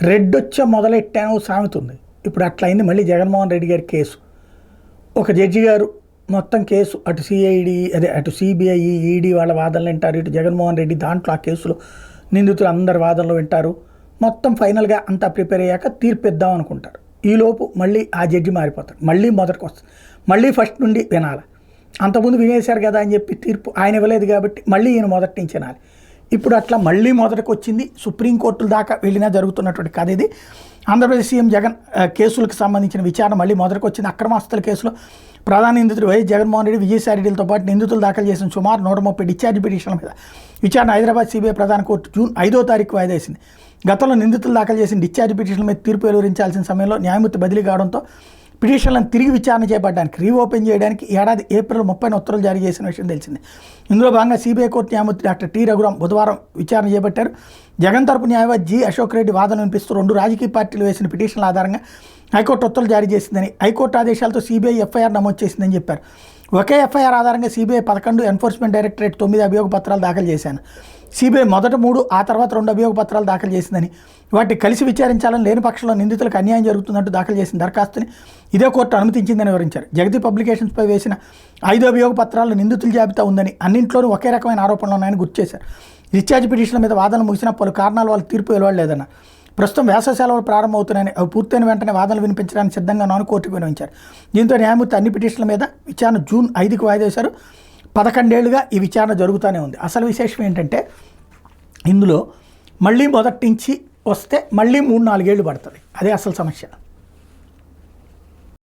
రెడ్డొచ్చ మొదలెట్టాను సామెత ఉంది. ఇప్పుడు అట్లా అయింది మళ్ళీ జగన్మోహన్ రెడ్డి గారి కేసు. ఒక జడ్జి గారు మొత్తం కేసు అటు సిఐడి అటు సిబిఐ ఈడీ వాళ్ళ వాదనలు వింటారు, ఇటు జగన్మోహన్ రెడ్డి దాంట్లో ఆ కేసులో నిందితులు అందరి వాదనలు వింటారు. మొత్తం ఫైనల్గా అంతా ప్రిపేర్ అయ్యాక తీర్పు ఇద్దాం అనుకుంటారు. ఈలోపు మళ్ళీ ఆ జడ్జి మారిపోతాడు, మళ్ళీ మొదటికి వస్తుంది, మళ్ళీ ఫస్ట్ నుండి వినాలి. అంతకుముందు వినేశారు కదా అని చెప్పి తీర్పు ఆయన ఇవ్వలేదు కాబట్టి మళ్ళీ ఈయన మొదటి నుంచి వినాలి. ఇప్పుడు అట్లా మళ్ళీ మొదటికి వచ్చింది. సుప్రీంకోర్టుల దాకా వెళ్ళినా జరుగుతున్నటువంటి కథ ఇది. ఆంధ్రప్రదేశ్ సీఎం జగన్ కేసులకు సంబంధించిన విచారణ మళ్ళీ మొదటికి వచ్చింది. అక్రమాస్తుల కేసులో ప్రధాన నిందితుడు వైఎస్ జగన్మోహన్ రెడ్డి, విజయసాయిరెడ్డిలతో పాటు నిందితులు దాఖలు చేసిన సుమారు 130 డిశ్చార్జ్ పిటిషన్ల మీద విచారణ హైదరాబాద్ సిబిఐ ప్రధాన కోర్టు జూన్ 5వ తారీఖు వాయిదా వేసింది. గతంలో నిందితులు దాఖలు చేసిన డిశ్చార్జ్ పిటిషన్ల మీద తీర్పు వెలువరించాల్సిన సమయంలో న్యాయమూర్తి బదిలీ కావడంతో పిటిషన్లను తిరిగి విచారణ చేపట్టడానికి రీఓపెన్ చేయడానికి ఏడాది ఏప్రిల్ 30న ఉత్తర్వులు జారీ చేసిన విషయం తెలిసింది. ఇందులో భాగంగా సిబిఐ కోర్టు న్యాయమూర్తి డాక్టర్ టి రఘురాం బుధవారం విచారణ చేపట్టారు. జగన్ తరపు న్యాయవాది జి అశోక్ రెడ్డి వాదన వినిపిస్తూ 2 రాజకీయ పార్టీలు వేసిన పిటిషన్ల ఆధారంగా హైకోర్టు ఉత్తర్వులు జారీ చేసిందని, హైకోర్టు ఆదేశాలతో సిబిఐ ఎఫ్ఐఆర్ నమోదు చేసిందని చెప్పారు. ఒకే ఎఫ్ఐఆర్ ఆధారంగా సిబిఐ 11, ఎన్ఫోర్స్మెంట్ డైరెక్టరేట్ 9 అభియోగ పత్రాలు దాఖలు చేశాను. సిబిఐ మొదట 3, ఆ తర్వాత 2 అభియోగ పత్రాలు దాఖలు చేసిందని, వాటిని కలిసి విచారించాలని లేని పక్షంలో నిందితులకు అన్యాయం జరుగుతున్నట్టు దాఖలు చేసిన దరఖాస్తుని ఇదే కోర్టు అనుమతించిందని వివరించారు. జగతి పబ్లికేషన్స్పై వేసిన 5 అభియోగ పత్రాల్లో నిందితుల జాబితా ఉందని, అన్నింట్లోనూ ఒకే రకమైన ఆరోపణలు ఉన్నాయని గుర్తు చేశారు. డిశ్చార్జ్ పిటిషన్ల మీద వాదనలు ముగిసిన పలు కారణాలు వాళ్ళ తీర్పు వెలువడలేదన్నారు. ప్రస్తుతం వేసవి సెలవులు ప్రారంభమవుతున్నాయని, అవి పూర్తయిన వెంటనే వాదనలు వినిపించడానికి సిద్ధంగా ఉన్నామని కోర్టుకు వినిపించారు. దీంతో న్యాయమూర్తి అన్ని పిటిషన్ల మీద విచారణ జూన్ 5కి వాయిదా వేశారు. 11 ఏళ్లుగా ఈ విచారణ జరుగుతూనే ఉంది. అసలు విశేషం ఏంటంటే ఇందులో మళ్ళీ మొదటి నుంచి వస్తే మళ్ళీ 3-4 ఏళ్ళు పడుతుంది. అదే అసలు సమస్య.